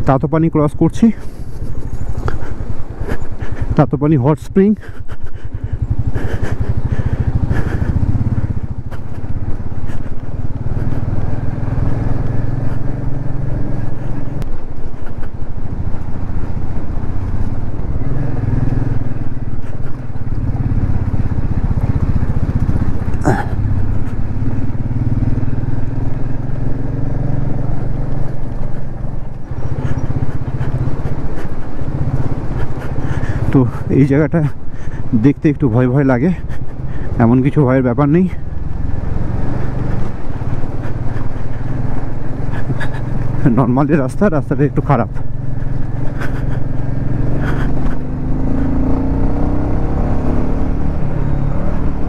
তাতোপানি cross করছি, তাতোপানি hot spring. তো এই জায়গাটা দেখতে একটু ভয় ভয় লাগে, এমন কিছু ভয়ের ব্যাপার নেই। নর্মালি রাস্তাটা একটু খারাপ,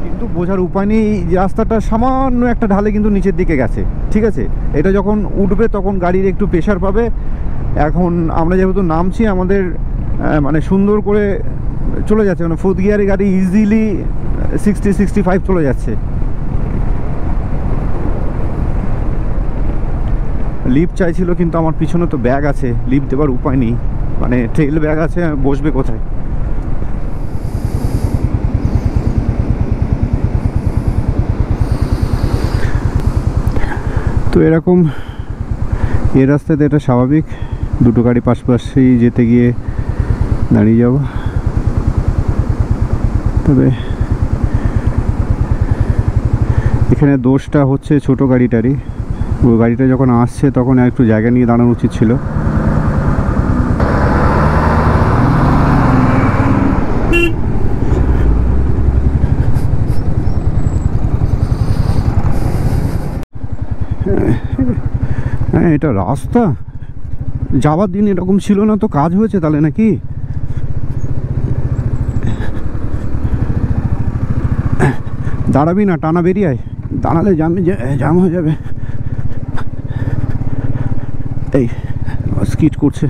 কিন্তু বোঝার উপায় নেই। রাস্তাটা সামান্য একটা ঢালে কিন্তু নিচের দিকে গেছে, ঠিক আছে। এটা যখন উঠবে তখন গাড়ির একটু প্রেশার পাবে। এখন আমরা যেহেতু নামছি, আমাদের মানে সুন্দর করে চলে যাচ্ছে, মানে 4th গিয়ারে গাড়ি ইজিলি 60-65 চলে যাচ্ছে। লিফট চাইছিল, কিন্তু আমার পিছনে তো ব্যাগ আছে, লিফট দেওয়ার উপায় নেই, মানে ট্রেল ব্যাগ আছে, বসবে কোথায়। তো এরকম এই রাস্তাতে এটা স্বাভাবিক, দুটো গাড়ি পাশাপাশি যেতে গিয়ে দাঁড়িয়ে যাব। তবে এখানে দোষটা হচ্ছে ছোট গাড়িটারই, ওই গাড়িটা যখন আসছে তখন একটু জায়গা নিয়ে দাঁড়ানো উচিত ছিল। হ্যাঁ, এটা রাস্তা যাওয়ার দিন এরকম ছিল না, তো কাজ হয়েছে তাহলে নাকি? দাঁড়াবি না, টানা বেরিয়ে আয়, দাঁড়ালে জাম হয়ে যাবে। এই স্কিড করছে।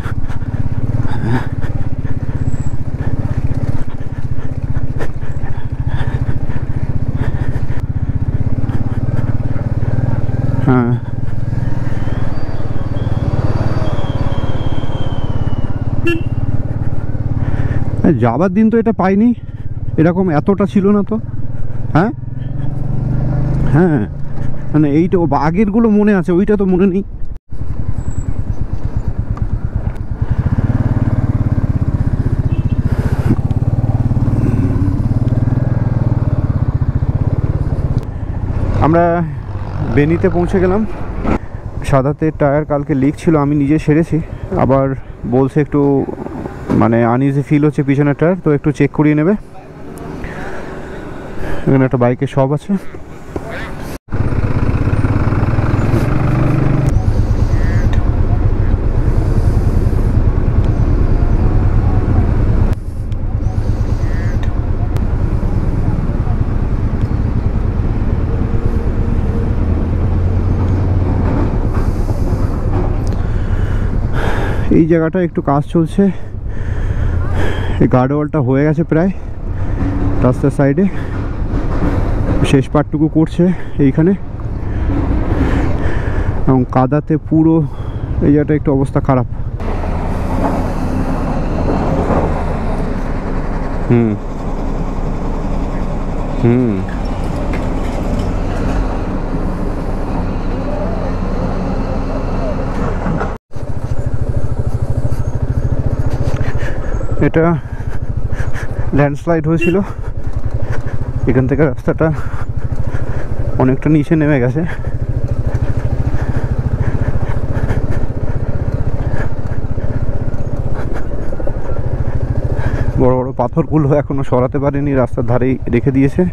হ্যাঁ, যাবার দিন তো এটা পাইনি, এরকম এতটা ছিল না তো। হ্যাঁ হ্যাঁ, মানে এইটা আগেরগুলো মনে আছে, ওইটা তো মনে নেই। আমরা বেনিতে পৌঁছে গেলাম। সাদাতে টায়ার কালকে লিক ছিল, আমি নিজে সেরেছি, আবার বলছে একটু মানে আনইজি ফিল হচ্ছে পিছনের টায়ার, তো একটু চেক করিয়ে নেবে। এখানে একটা বাইকের শপ আছে। এই জায়গাটা একটু কাজ চলছে, এই গার্ডওয়ালটা হয়ে গেছে প্রায় রাস্তার সাইডে, শেষ পার্টটুকু করছে এইখানে, এবং কাদাতে পুরো এই জায়গাটা একটু অবস্থা খারাপ। হুম হুম এটা ল্যান্ডস্লাইড হয়েছিল, এখান থেকে রাস্তাটা অনেকটা নিচে নেমে গেছে। বড় বড় পাথরগুলো এখনো সরাতে পারেনি, রাস্তার ধারেই রেখে দিয়েছে।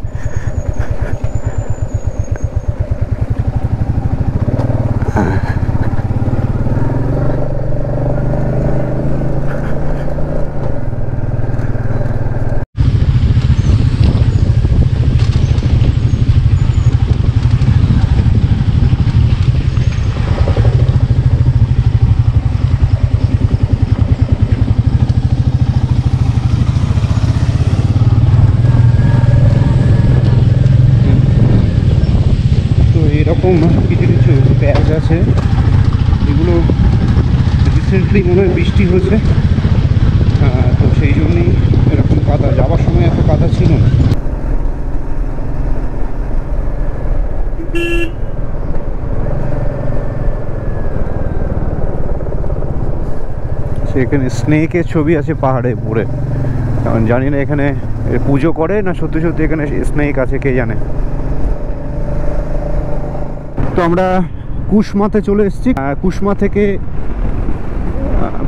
এরকম না, কিছু কিছু প্যাচ আছে, এগুলো রিসেন্টলি মনে হয় বৃষ্টি হয়েছে, তো সেই জন্যই এরকম কাদা। যাওয়ার সময় এত কাদা ছিল না। এখানে স্নেকের ছবি আছে পাহাড়ে উপরে, কারণ জানি না এখানে পুজো করে না সত্যি সত্যি এখানে স্নেক আছে, কে জানে। তো আমরা কুশমাতে চলে এসেছি। কুশমা থেকে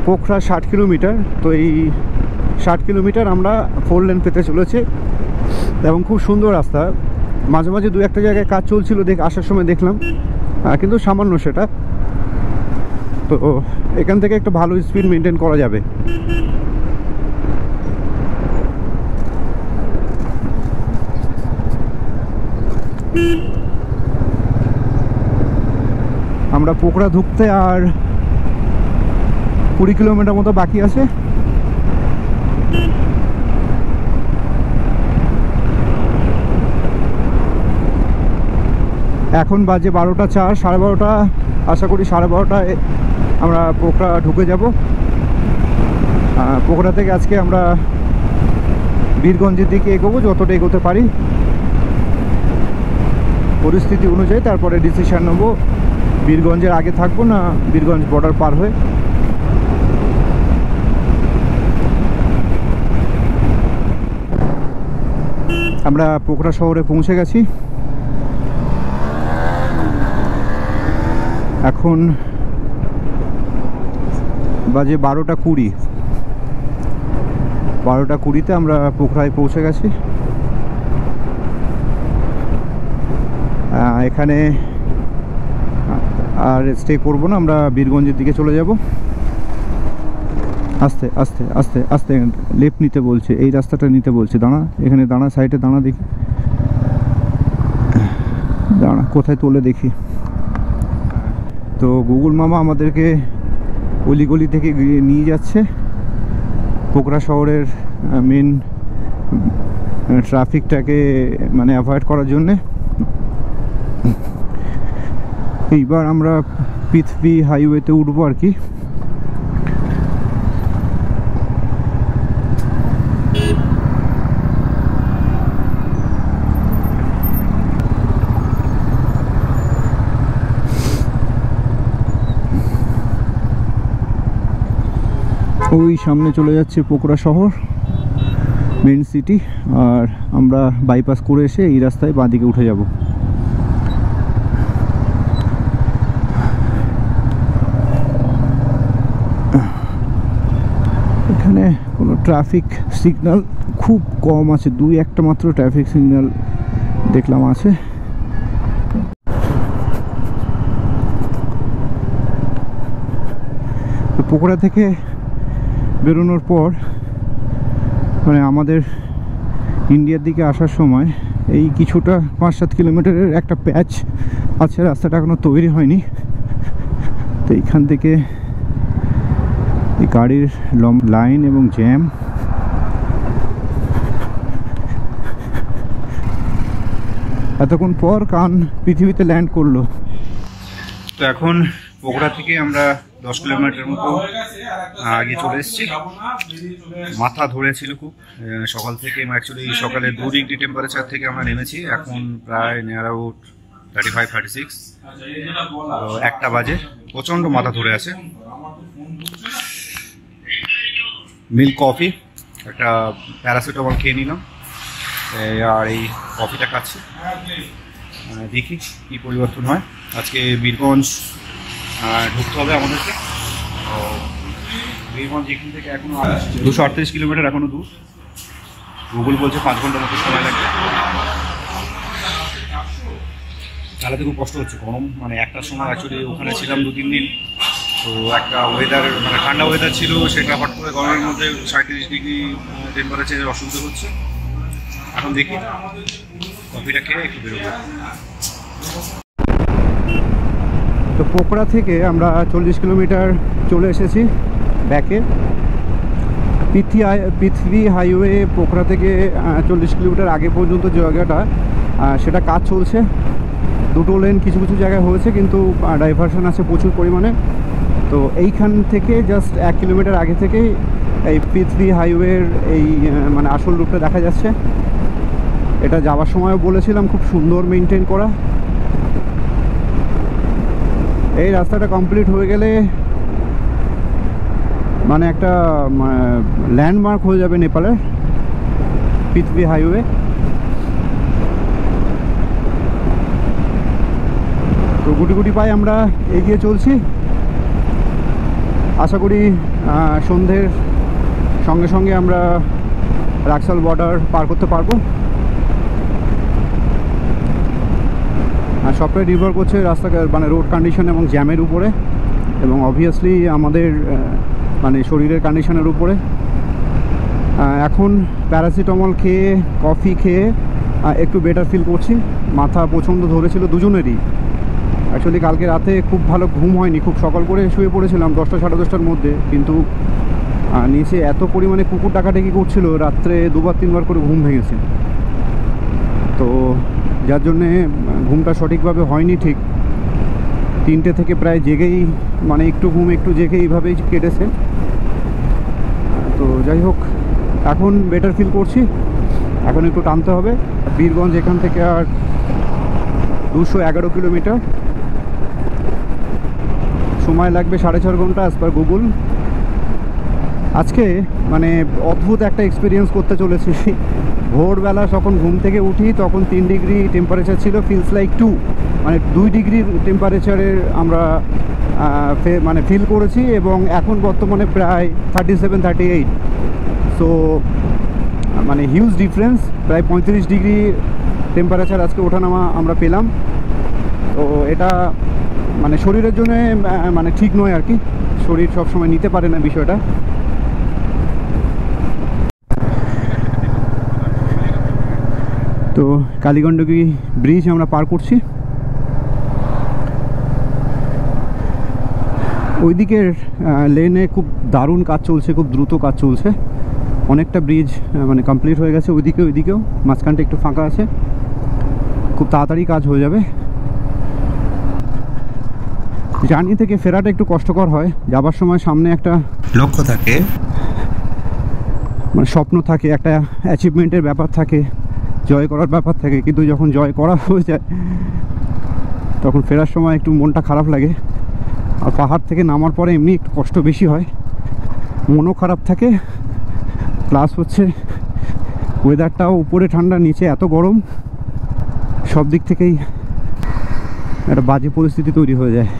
পোখরা 60 কিলোমিটার। তো এই 60 কিলোমিটার আমরা 4 লেন পেতে চলেছি এবং খুব সুন্দর রাস্তা। মাঝে মাঝে দু একটা জায়গায় কাজ চলছিল, আসার সময় দেখলাম, কিন্তু সামান্য সেটা। তো এখান থেকে একটা ভালো স্পিড মেনটেন করা যাবে। আমরা পোখরা ঢুকতে আর 20 কিলোমিটার মতো বাকি আছে। এখন বাজে 12টা 4, 12:30, আশা করি 12:30টায় আমরা পোখরা ঢুকে যাব। পোখরা থেকে আজকে আমরা বীরগঞ্জের দিকে এগোবো, যতটা এগোতে পারি পরিস্থিতি অনুযায়ী। তারপরে ডিসিশন নেব বীরগঞ্জের আগে থাকবো না বীরগঞ্জ বর্ডার পার হয়ে। আমরা পোখরা শহরে পৌঁছে গেছি। এখন বাজে 12:20। 12:20-তে আমরা পোখরায় পৌঁছে গেছি। এখানে আর স্টে করব না, আমরা বীরগঞ্জের দিকে চলে যাব। আস্তে আস্তে আস্তে আস্তে লেফট নিতে বলছে, এই রাস্তাটা নিতে বলছে। দাঁড়া, এখানে দাঁড়া, সাইডে দাঁড়া, দেখি দাঁড়া কোথায় তোলে দেখি। তো গুগল মামা আমাদেরকে অলিগলি থেকে নিয়ে যাচ্ছে পোখরা শহরের মেন ট্রাফিকটাকে মানে অ্যাভয়েড করার জন্যে। এইবার আমরা পৃথ্বী হাইওয়েতে উঠবো আর কি। ওই সামনে চলে যাচ্ছে পোখরা শহর মেন সিটি, আর আমরা বাইপাস করে এসে এই রাস্তায় বাঁদিকে উঠে যাব। এখানে কোনো ট্রাফিক সিগন্যাল খুব কম আছে, 2-1টা মাত্র ট্রাফিক সিগন্যাল দেখলাম আছে। পোখরা থেকে বেরোনোর পর মানে আমাদের ইন্ডিয়ার দিকে আসার সময় এই কিছুটা 5-7 কিলোমিটারের একটা প্যাচ আছে, রাস্তাটা এখনো তৈরি হয়নি। তো এইখান থেকে এই গাড়ির লাইন এবং জ্যাম। এতক্ষণ পর কান পৃথিবীতে ল্যান্ড করলো। তো এখন পোখরা থেকে আমরা 10 কিলোমিটার মতো আগে চলে এসেছি। মাথা ধরেছিল খুব সকাল থেকে, অ্যাকচুয়ালি সকালে 2 ডিগ্রি টেম্পারেচার থেকে আমরা নেমেছি। এখন প্রায় নিয়ার অ্যাবাউট 35-36, 1টা বাজে। প্রচণ্ড মাথা ধরে আছে। মিল্ক কফি, একটা প্যারাসিটামল খেয়ে নিলাম, আর এই কফিটা খাচ্ছি। দেখি কি পরিবর্তন হয়। আজকে বীরগঞ্জ ঢুকতে হবে আমাদেরকে। বীরগঞ্জ এখান থেকে এখনো 238 কিলোমিটার এখনো দূর। গুগল বলছে 5 ঘন্টার মতো সময় লাগবে। চালাতে খুব কষ্ট হচ্ছে, গরম। মানে একটার সময় অ্যাকচুয়ালি ওখানে ছিলাম 2-3 দিন, তো একটা ওয়েদার মানে ঠান্ডা ওয়েদার ছিল, সেটা হট করে গরমের মধ্যে 37 ডিগ্রি টেম্পারেচারের অসুবিধা হচ্ছে। এখন দেখি কফিটা খেয়ে একটু বেরোবো। তো পোখরা থেকে আমরা 40 কিলোমিটার চলে এসেছি ব্যাকে। পৃথ্বী হাইওয়ে পোখরা থেকে 40 কিলোমিটার আগে পর্যন্ত যে জায়গাটা, সেটা কাজ চলছে। দুটো লেন কিছু কিছু জায়গায় হয়েছে, কিন্তু ডাইভারশন আছে প্রচুর পরিমাণে। তো এইখান থেকে জাস্ট 1 কিলোমিটার আগে থেকেই এই পৃথ্বী হাইওয়ের এই মানে আসল রূপটা দেখা যাচ্ছে। এটা যাওয়ার সময়ও বলেছিলাম খুব সুন্দর মেনটেন করা। এই রাস্তাটা কমপ্লিট হয়ে গেলে মানে একটা ল্যান্ডমার্ক হয়ে যাবে নেপালের পৃথ্বী হাইওয়ে। তো গুটি গুটি পায়ে আমরা এগিয়ে চলছি। আশা করি সন্ধ্যের সঙ্গে সঙ্গে আমরা রাক্সাল বর্ডার পার করতে পারবো। আর সবটাই নির্ভর করছে রাস্তা মানে রোড কন্ডিশন এবং জ্যামের উপরে, এবং অবভিয়াসলি আমাদের মানে শরীরের কন্ডিশনের উপরে। এখন প্যারাসিটামল খেয়ে কফি খেয়ে একটু বেটার ফিল করছি। মাথা প্রচণ্ড ধরেছিল দুজনেরই। অ্যাকচুয়ালি কালকে রাতে খুব ভালো ঘুম হয়নি, খুব সকাল করে শুয়ে পড়েছিলাম 10টা সাড়ে 10টার মধ্যে, কিন্তু নিচে এত পরিমাণে কুকুর ডাকাডাকি করছিল রাত্রে 2বার 3বার করে ঘুম ভেঙেছে। তো যার জন্যে ঘুমটা সঠিকভাবে হয়নি ঠিক। 3টে থেকে প্রায় জেগেই মানে একটু ঘুম একটু জেগে এইভাবেই কেটেছে। তো যাই হোক, এখন বেটার ফিল করছি। এখন একটু টানতে হবে। বীরগঞ্জ এখান থেকে আর 211 কিলোমিটার, সময় লাগবে 6.5 ঘন্টা অ্যাজ পার গুগল। আজকে মানে অদ্ভুত একটা এক্সপিরিয়েন্স করতে চলেছি। ভোরবেলা যখন ঘুম থেকে উঠি তখন 3 ডিগ্রি টেম্পারেচার ছিল, ফিলস লাইক 2, মানে 2 ডিগ্রির টেম্পারেচারের আমরা মানে ফিল করেছি, এবং এখন বর্তমানে প্রায় 37-38। সো মানে হিউজ ডিফারেন্স, প্রায় 35 ডিগ্রি টেম্পারেচার আজকে ওঠানামা আমরা পেলাম। তো এটা মানে শরীরের জন্য মানে ঠিক নয় আর কি, শরীর সবসময় নিতে পারে না বিষয়টা। তো কালীগণ্ডকী ব্রিজ আমরা পার করছি। ওইদিকের লেনে খুব দারুণ কাজ চলছে, খুব দ্রুত কাজ চলছে। অনেকটা ব্রিজ মানে কমপ্লিট হয়ে গেছে, ওইদিকেও মাঝখানটা একটু ফাঁকা আছে, খুব তাড়াতাড়ি কাজ হয়ে যাবে। জার্নি থেকে ফেরাটা একটু কষ্টকর হয়, যাবার সময় সামনে একটা লক্ষ্য থাকে, মানে স্বপ্ন থাকে, একটা অ্যাচিভমেন্টের ব্যাপার থাকে, জয় করার ব্যাপার থাকে, কিন্তু যখন জয় করা হয়ে যায় তখন ফেরার সময় একটু মনটা খারাপ লাগে। আর পাহাড় থেকে নামার পরে এমনি একটু কষ্ট বেশি হয়, মনও খারাপ থাকে, প্লাস হচ্ছে ওয়েদারটাও উপরে ঠান্ডা নিচে এত গরম, সব দিক থেকেই একটা বাজে পরিস্থিতি তৈরি হয়ে যায়।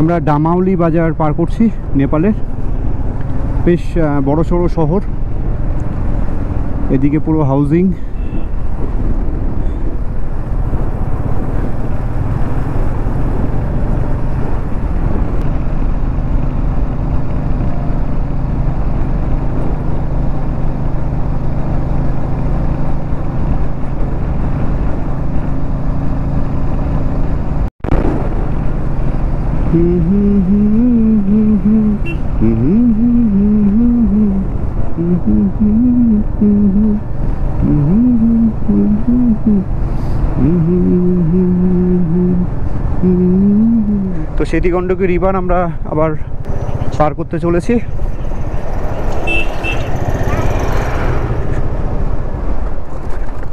আমরা ডামাউলি বাজার পার করছি, নেপালের বেশ বড়সড় শহর। এদিকে পুরো হাউজিং, তো সেদিগণ্ডকী রিভার আমরা আবার পার করতে চলেছি।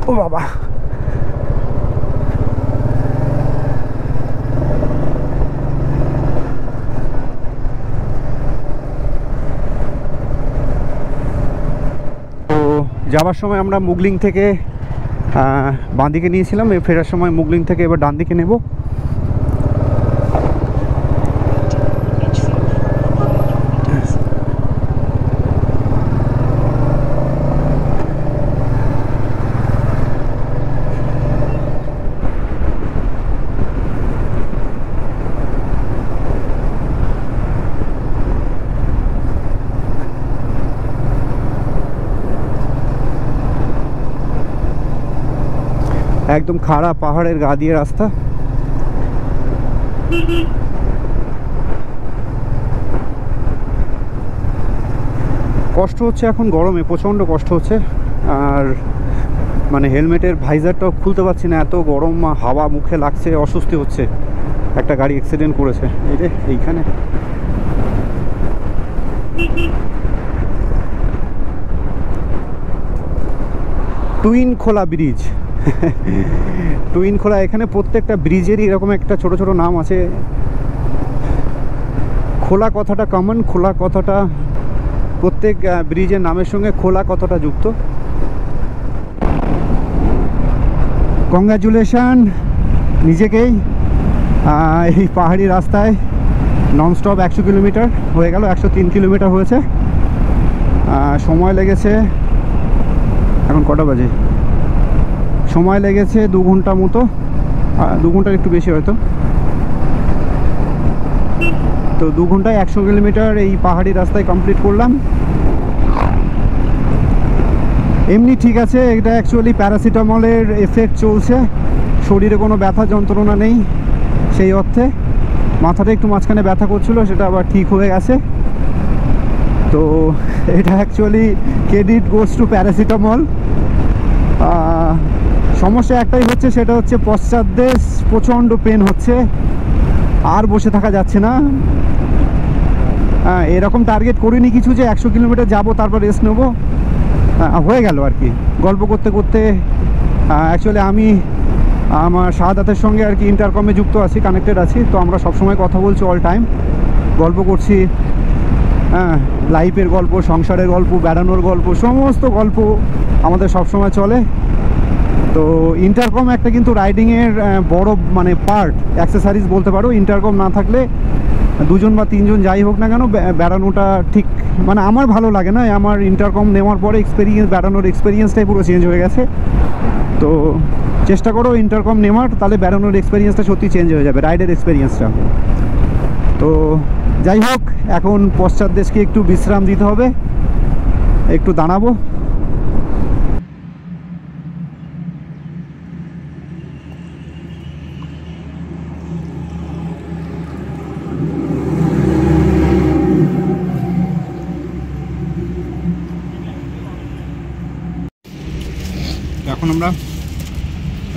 ও বাবা, যাওয়ার সময় আমরা মুগলিং থেকে বাঁ দিকে নিয়েছিলাম, ফেরার সময় মুগলিং থেকে এবার ডান দিকে নেব। একদম খাড়া পাহাড়ের গা দিয়ে রাস্তা। কষ্ট হচ্ছে এখন গরমে, প্রচণ্ড কষ্ট হচ্ছে। আর মানে হেলমেটের ভাইজারটাও খুলতে পারছি না, এত গরম হাওয়া মুখে লাগছে, অস্বস্তি হচ্ছে। একটা গাড়ি অ্যাক্সিডেন্ট করেছে এই যে এইখানে। টুইন খোলা ব্রিজ। টুইন খোলা, এখানে প্রত্যেকটা ব্রিজেরই এরকম একটা ছোট ছোট নাম আছে। খোলা কথাটা কমন, খোলা কথাটা প্রত্যেক ব্রিজের নামের সঙ্গে খোলা কথাটা যুক্ত। কংগ্রাচুলেশন নিজেকেই, এই পাহাড়ি রাস্তায় ননস্টপ 100 কিলোমিটার হয়ে গেল, 103 কিলোমিটার হয়েছে। সময় লেগেছে, এখন কটা বাজে, সময় লেগেছে 2 ঘন্টা মতো, 2 ঘন্টার একটু বেশি হয়তো। তো 2 ঘন্টায় 100 কিলোমিটার এই পাহাড়ি রাস্তায় কমপ্লিট করলাম। এমনি ঠিক আছে, এটা অ্যাকচুয়ালি প্যারাসিটামলের এফেক্ট চলছে, শরীরে কোনো ব্যথা যন্ত্রণা নেই সেই অর্থে। মাথাটা একটু মাঝখানে ব্যথা করছিল, সেটা আবার ঠিক হয়ে গেছে। তো এটা actually credit goes to paracetamol. সমস্যা একটাই হচ্ছে, সেটা হচ্ছে পশ্চাৎদেশ প্রচণ্ড পেন হচ্ছে, আর বসে থাকা যাচ্ছে না। এরকম টার্গেট করিনি কিছু যে 100 কিলোমিটার যাবো তারপর রেস্ট নেবো, হয়ে গেল আর কি। গল্প করতে করতে অ্যাকচুয়ালি আমি আমার শাহাদাতের সঙ্গে আর কি ইন্টারকমে যুক্ত আছি, কানেক্টেড আছি। তো আমরা সবসময় কথা বলছি, অল টাইম গল্প করছি। লাইফের গল্প, সংসারের গল্প, বেড়ানোর গল্প, সমস্ত গল্প আমাদের সবসময় চলে। তো ইন্টারকম একটা কিন্তু রাইডিংয়ের বড় মানে পার্ট, অ্যাক্সেসারিজ বলতে পারো। ইন্টারকম না থাকলে 2 জন বা 3 জন যাই হোক না কেন, বেড়ানোটা ঠিক মানে আমার ভালো লাগে না। আমার ইন্টারকম নেওয়ার পরে বেড়ানোর এক্সপিরিয়েন্সটাই পুরো চেঞ্জ হয়ে গেছে। তো চেষ্টা করো ইন্টারকম নেওয়ার, তাহলে বেড়ানোর এক্সপিরিয়েন্সটা সত্যি চেঞ্জ হয়ে যাবে, রাইডের এক্সপিরিয়েন্সটা। তো যাই হোক, এখন পশ্চাৎ দেশকে একটু বিশ্রাম দিতে হবে, একটু দাঁড়াবো। এখন আমরা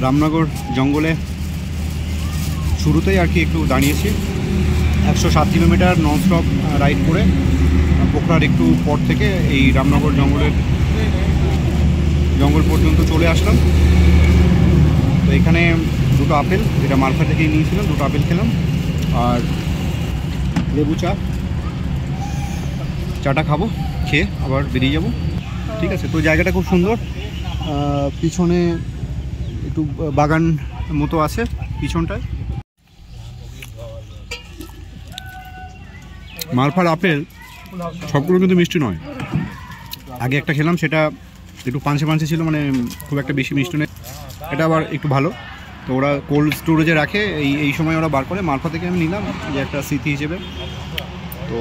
রামনগর জঙ্গলে শুরুতেই আর কি একটু দাঁড়িয়েছি। 107 কিলোমিটার ননস্টপ রাইড করে পোখরার একটু পর থেকে এই রামনগর জঙ্গল পর্যন্ত চলে আসলাম। তো এখানে 2টো আপেল, যেটা মারফা থেকেই নিয়েছিলাম, 2টো আপেল খেলাম আর লেবু চাটা খাবো, খেয়ে আবার বেরিয়ে যাব। ঠিক আছে, তো জায়গাটা খুব সুন্দর। পিছনে একটু বাগান মতো আছে পিছনটায়। মালফার আপেল সবগুলো কিন্তু মিষ্টি নয়। আগে একটা খেলাম, সেটা একটু পাঞ্চে ছিল, মানে খুব একটা বেশি মিষ্টি নেই। এটা আবার একটু ভালো। তো ওরা কোল্ড স্টোরেজে রাখে, এই সময় ওরা বার করে। মালফা থেকে আমি নিলাম যে একটা স্মৃতি হিসেবে। তো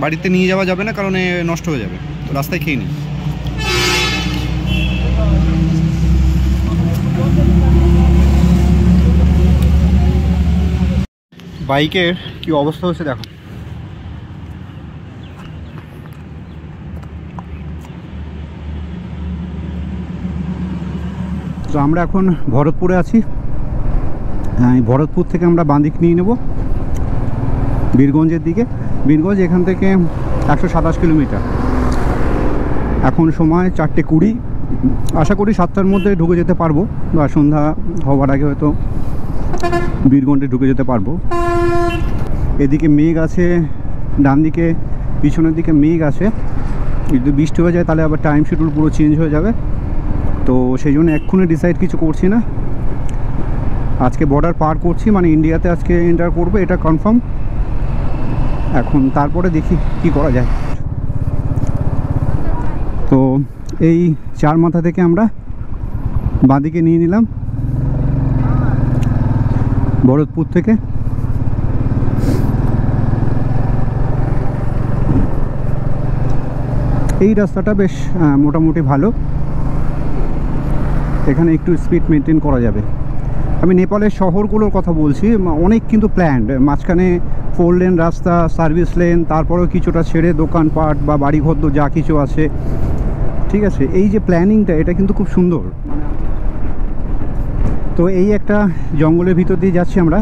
বাড়িতে নিয়ে যাওয়া যাবে না, কারণ নষ্ট হয়ে যাবে, তো রাস্তায় খেয়ে নিই। বাইকের কি অবস্থা হচ্ছে দেখো। তো আমরা এখন ভরতপুরে আছি। ভরতপুর থেকে আমরা বাঁদিক নিয়ে নেব বীরগঞ্জের দিকে। বীরগঞ্জ এখান থেকে 127 কিলোমিটার। এখন সময় 4:20। আশা করি 7টার মধ্যে ঢুকে যেতে পারবো, বা সন্ধ্যা হওয়ার আগে হয়তো বীরগঞ্জে ঢুকে যেতে পারবো। এদিকে মেঘ আছে, ডান দিকে পিছনের দিকে মেঘ আছে। যদি বৃষ্টি হয়ে যায় তাহলে আবার টাইম শিডিউল পুরো চেঞ্জ হয়ে যাবে। তো সেই জন্য এক্ষুনি ডিসাইড কিছু করছি না। আজকে বর্ডার পার করছি, মানে ইন্ডিয়াতে আজকে এন্টার করবো, এটা কনফার্ম। এখন তারপরে দেখি কি করা যায়। তো এই 4 মাথা থেকে আমরা বাঁদিকে নিয়ে নিলাম ভরতপুর থেকে। এই রাস্তাটা বেশ মোটামুটি ভালো, এখানে একটু স্পিড মেনটেন করা যাবে। আমি নেপালের শহরগুলোর কথা বলছি, অনেক কিন্তু প্ল্যান্ড। মাঝখানে 4 লেন রাস্তা, সার্ভিস লেন, তারপরেও কিছুটা ছেড়ে দোকানপাট বা বাড়িঘর যা কিছু আছে ঠিক আছে, এই যে প্ল্যানিংটা এটা কিন্তু খুব সুন্দর। তো এই একটা জঙ্গলের ভিতর দিয়ে যাচ্ছি আমরা।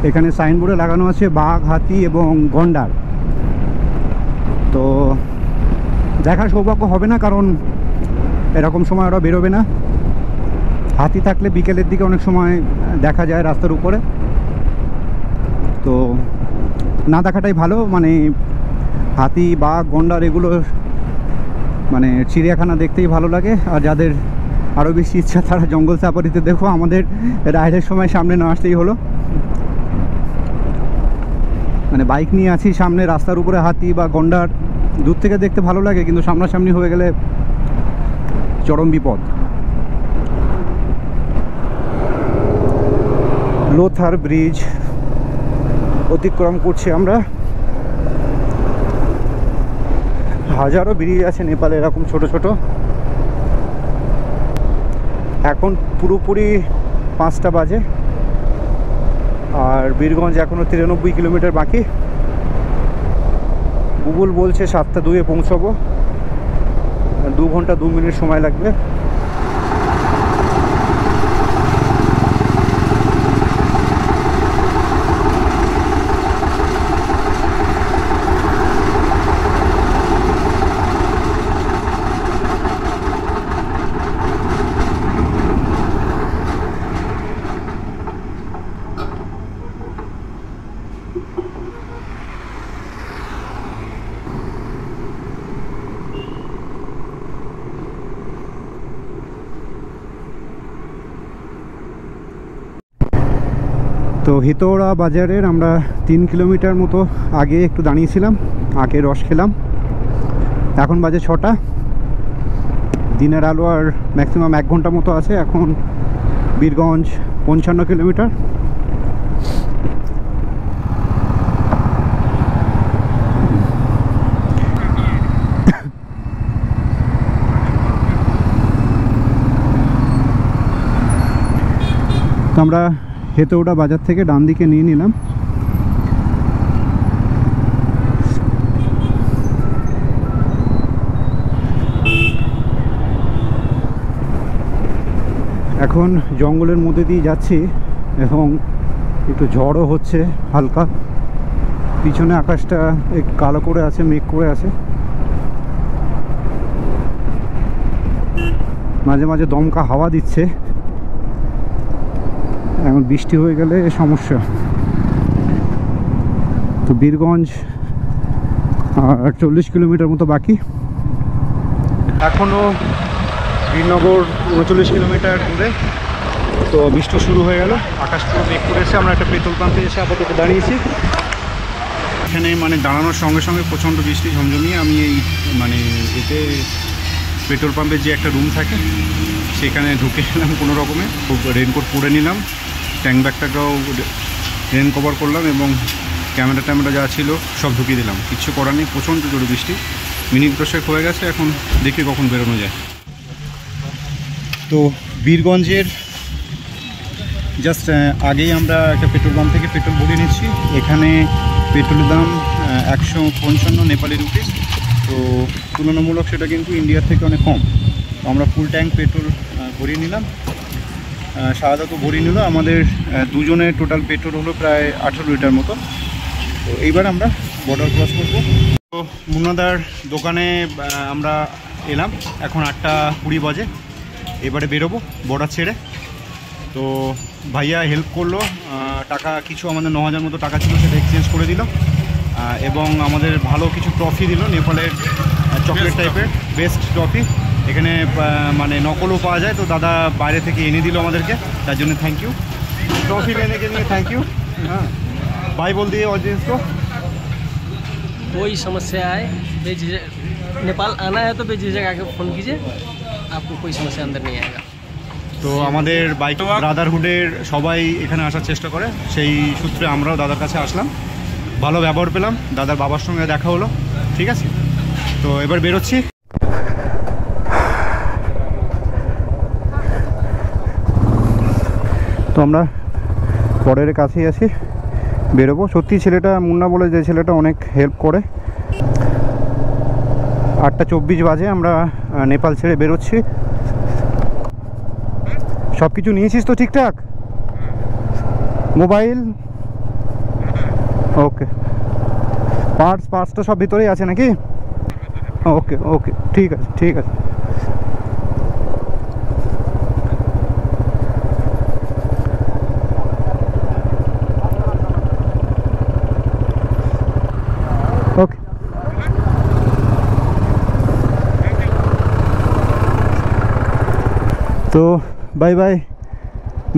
এখানে সাইনবোর্ডে লাগানো আছে বাঘ, হাতি এবং গন্ডার। তো দেখার সৌভাগ্য হবে না, কারণ এরকম সময় ওরা বেরোবে না। হাতি থাকলে বিকেলের দিকে অনেক সময় দেখা যায় রাস্তার উপরে, তো না দেখাটাই ভালো। মানে হাতি, বাঘ, গন্ডার এগুলো মানে চিড়িয়াখানা দেখতেই ভালো লাগে। আর যাদের আরও বেশি ইচ্ছা তারা জঙ্গল সাফারিতে দেখো, আমাদের রাইডের সময় সামনে না আসলেই হলো। মানে বাইক নিয়ে আছি, সামনে রাস্তার উপরে হাতি বা গন্ডার দূর থেকে দেখতে ভালো লাগে, কিন্তু সামনাসামনি হয়ে গেলে চরম বিপদ। লোথার ব্রিজ অতিক্রম করছি আমরা। হাজারো ব্রিজ আছে নেপালে এরকম ছোট ছোট। এখন পুরোপুরি 5টা বাজে, আর বীরগঞ্জ এখনও 93 কিলোমিটার বাকি। গুগল বলছে 7:02-এ পৌঁছাবো, 2 ঘন্টা 2 মিনিট সময় লাগবে। তো হিতোড়া বাজারের আমরা 3 কিলোমিটার মতো আগে একটু দাঁড়িয়েছিলাম, আখের রস খেলাম। এখন বাজে 6টা, দিনের আলো আর ম্যাক্সিমাম 1 ঘন্টা মতো আছে। এখন বীরগঞ্জ 55 কিলোমিটার। তো আমরা হেতৌড়া বাজার থেকে ডান দিকে নিয়ে নিলাম। এখন জঙ্গলের মধ্যে দিয়ে যাচ্ছি এবং একটু ঝড়ও হচ্ছে হালকা। পিছনে আকাশটা একটু কালো করে আছে, মেঘ করে আছে। মাঝে মাঝে দমকা হাওয়া দিচ্ছে। এখন বৃষ্টি হয়ে গেলে সমস্যা। তো বীরগঞ্জ আর 40 কিলোমিটার মতো বাকি। এখনও বীরনগর 39 কিলোমিটার দূরে। তো বৃষ্টি শুরু হয়ে গেল, আকাশ পুরো মেঘ করেছে। আমরা একটা পেট্রোল পাম্পে এসে আপাতত দাঁড়িয়েছি। এখানে মানে দাঁড়ানোর সঙ্গে সঙ্গে প্রচণ্ড বৃষ্টি ঝমঝমিয়ে আমি এই মানে এতে পেট্রোল পাম্পের যে একটা রুম থাকে সেখানে ঢুকে গেলাম কোনো রকমে। রেনকোট পরে নিলাম, ট্যাঙ্ক ব্যাগটাকেও রেন কভার করলাম এবং ক্যামেরা যা ছিল সব ঢুকিয়ে দিলাম। কিচ্ছু করার নেই, প্রচণ্ড জোরে বৃষ্টি। মিনিট 10 হয়ে গেছে, এখন দেখি কখন বেরোনো যায়। তো বীরগঞ্জের জাস্ট আগেই আমরা একটা পেট্রোল পাম্প থেকে পেট্রোল ভরিয়ে নিচ্ছি। এখানে পেট্রোলের দাম 155 নেপালি রুপিস। তো তুলনামূলক সেটা কিন্তু ইন্ডিয়ার থেকে অনেক কম। তো আমরা ফুল ট্যাঙ্ক পেট্রোল ভরিয়ে নিলাম। সাদা তো ভরিয়ে নিল। আমাদের দুজনের টোটাল পেট্রোল হলো প্রায় 18 লিটার মতো। তো এইবার আমরা বর্ডার ক্রস করবো। তো মুন্নাদার দোকানে আমরা এলাম, এখন 8:20 বাজে। এবারে বেরোবো বর্ডার ছেড়ে। তো ভাইয়া হেল্প করলো, টাকা কিছু আমাদের 9000 মতো টাকা ছিল, সেটা এক্সচেঞ্জ করে দিল এবং আমাদের ভালো কিছু ট্রফি দিল, নেপালের চকলেট টাইপের বেস্ট ট্রফি। এখানে মানে নকলও পাওয়া যায়, তো দাদা বাইরে থেকে এনে দিল আমাদেরকে, তার জন্য থ্যাংক ইউ। ট্রফি लेने के लिए थैंक यू। हाँ भाई बोल दिए ऑडियंस को कोई समस्या आए बेझिझक नेपाल आना है तो बेझिझक आके फ़ोन कीजिए, आपको कोई समस्या अंदर नहीं आएगा। তো আমাদের বাইক ব্রাদারহুডের সবাই এখানে আসার চেষ্টা করে, সেই সূত্রে আমরাও দাদার কাছে আসলাম। ভালো ব্যবহার পেলাম, দাদার বাবার সঙ্গে দেখা হলো। ঠিক আছে, তো এবার বেরোচ্ছি। তো আমরা বর্ডারের কাছেই আছি, বেরোবো। সত্যি ছেলেটা মুন্না বলে যে ছেলেটা অনেক হেল্প করে। 8:24 বাজে, আমরা নেপাল ছেড়ে বেরোচ্ছি। সব কিছু নিয়েছিস তো ঠিকঠাক? মোবাইল ওকে, পার্টস তো সব ভিতরেই আছে নাকি? ওকে ওকে, ঠিক আছে ঠিক আছে। ওকে, তো বাই বাই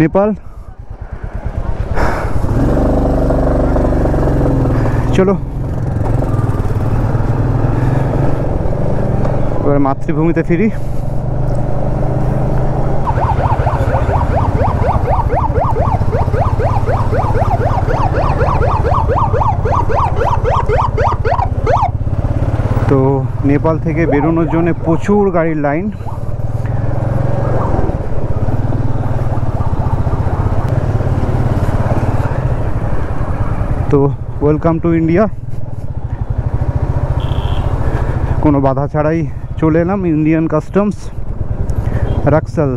নেপাল। চলো এবার মাতৃভূমিতে ফিরি। তো নেপাল থেকে বেরোনোর জন্য প্রচুর গাড়ির লাইন। তো ওয়েলকাম টু ইন্ডিয়া। কোনো বাধা ছাড়াই চলে এলাম ইন্ডিয়ান কাস্টমস রাক্সাল।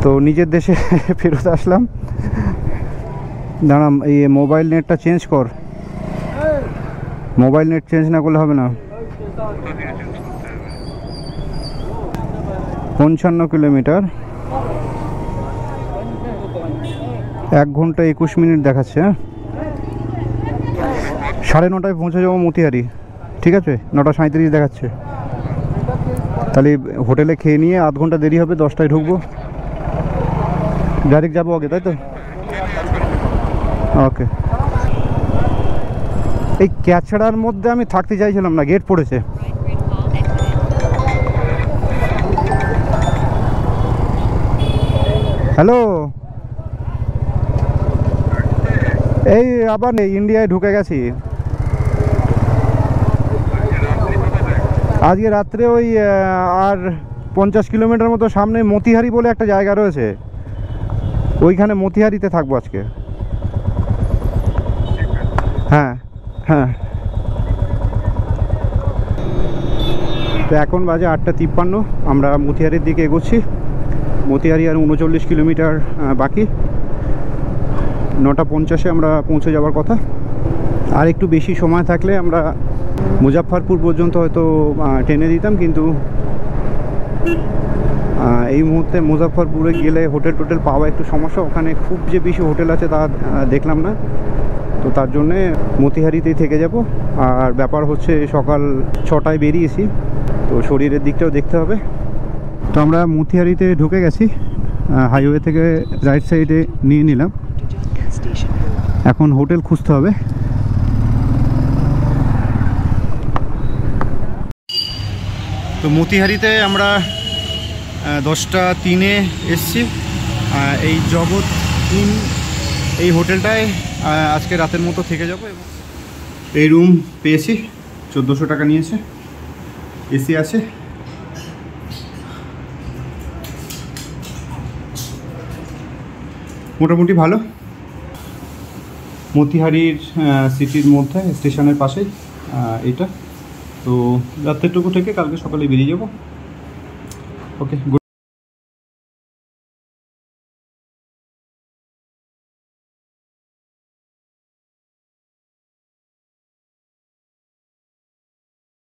তো নিজের দেশে ফেরত আসলাম। দাঁড়াম, এই মোবাইল নেটটা চেঞ্জ কর। মোবাইল নেট চেঞ্জ না করলে হবে না। 55 কিলোমিটার, 1 ঘন্টা 21 মিনিট দেখাচ্ছে। 9:30 পৌঁছে যাবো মতিহারি। ঠিক আছে, 9:37 দেখাচ্ছে। তাহলে হোটেলে খেয়ে নিয়ে আধ ঘন্টা দেরি হবে, 10টায় ঢুকবো। ডাইরেক্ট যাবো আগে, তাই তো? ওকে। এই ক্যাচড়ার মধ্যে আমি থাকতে চাইছিলাম না, গেট পড়েছে। হ্যালো, এই আবার ইন্ডিয়ায় ঢুকে গেছি। আজকে রাত্রে ওই আর 50 কিলোমিটার মতো সামনে মতিহারি বলে একটা জায়গা রয়েছে, ওইখানে মতিহারিতে থাকবো আজকে। হ্যাঁ হ্যাঁ। তো এখন বাজে 8:53, আমরা মতিহারির দিকে এগোচ্ছি। মতিহারি আর 39 কিলোমিটার বাকি। 9:50 আমরা পৌঁছে যাওয়ার কথা। আর একটু বেশি সময় থাকলে আমরা মুজাফফরপুর পর্যন্ত হয়তো ট্রেনে দিতাম, কিন্তু এই মুহূর্তে মুজাফফরপুরে গেলে হোটেল পাওয়া একটু সমস্যা। ওখানে খুব যে বেশি হোটেল আছে তা দেখলাম না, তো তার জন্যে মতিহারিতেই থেকে যাব। আর ব্যাপার হচ্ছে সকাল 6টায় বেরিয়েছি, তো শরীরের দিকটাও দেখতে হবে। তো আমরা মতিহারিতে ঢুকে গেছি, হাইওয়ে থেকে রাইট সাইডে নিয়ে নিলাম। এখন হোটেল খুঁজতে হবে। তো মতিহারিতে আমরা 10:03 এসছি। এই জগৎ ইন এই হোটেলটায় আজকে রাতের মতো থেকে যাব। এবং এই রুম পেয়েছি, 1400 টাকা নিয়েছে, এসি আছে। মোটামুটি ভালো। মতিহারির সিটির মধ্যে স্টেশনের পাশেই এটা। তো রাত্রেটুকু থেকে কালকে সকালে বেরিয়ে যাব। ওকে।